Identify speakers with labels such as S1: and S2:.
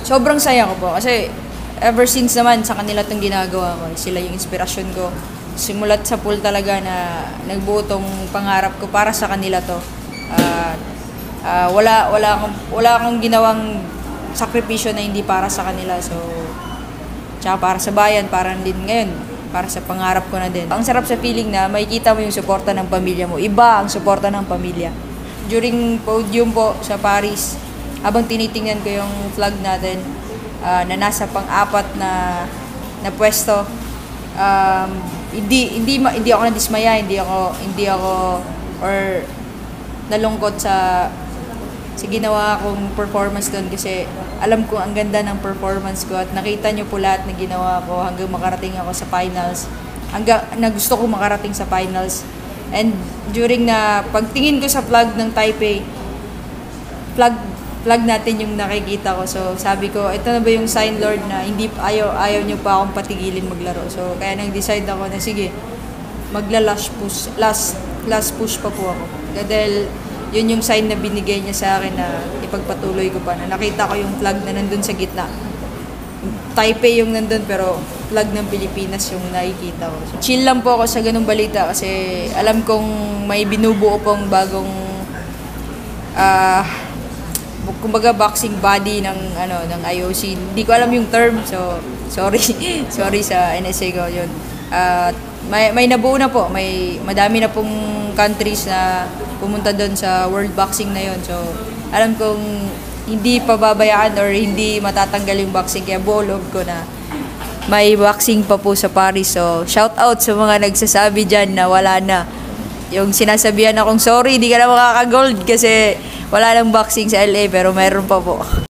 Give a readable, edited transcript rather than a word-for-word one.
S1: Sobrang saya ko po kasi ever since naman sa kanila itong ginagawa ko. Sila yung inspirasyon ko. Simulat sa pool talaga na nagbuo tong pangarap ko para sa kanila to. Wala akong ginawang sakripisyo na hindi para sa kanila. So, tsaka para sa bayan, para din ngayon, para sa pangarap ko na din. Ang sarap sa feeling na makikita mo yung suporta ng pamilya mo. Iba ang suporta ng pamilya. During podium po sa Paris, habang tinitingnan ko yung flag natin, na nasa pang-apat na pwesto, hindi ako nadismaya, hindi ako or nalungkot sa ginawa kong performance doon kasi alam ko ang ganda ng performance ko at nakita nyo po lahat na ginawa ko hanggang makarating ako sa finals, hanggang na gusto ko makarating sa finals. And during na pagtingin ko sa flag ng Taipei, flag natin yung nakikita ko. So sabi ko, ito na ba yung sign, Lord, na hindi ayaw nyo pa akong patigilin maglaro. So kaya nag-decide ako na sige, last push pa po ako. Dahil yun yung sign na binigay niya sa akin na ipagpatuloy ko pa, na nakita ko yung flag na nandun sa gitna. Taipei yung nandun pero flag ng Pilipinas yung nakikita ko. So, chill lang po ako sa ganung balita kasi alam kong may binubuo pong bagong kumbaga boxing body ng IOC. Hindi ko alam yung term, so sorry sa NSA ko yun. May nabuo na po, madami na pong countries na pumunta doon sa World Boxing na yon. So alam kong hindi pababayaan or hindi matatanggal yung boxing, kaya buo loob ko na may boxing pa po sa Paris. So shout out sa mga nagsasabi dyan na wala na. Yung sinasabihan akong sorry, di ka na makaka-gold kasi wala nang boxing sa LA, pero mayroon pa po.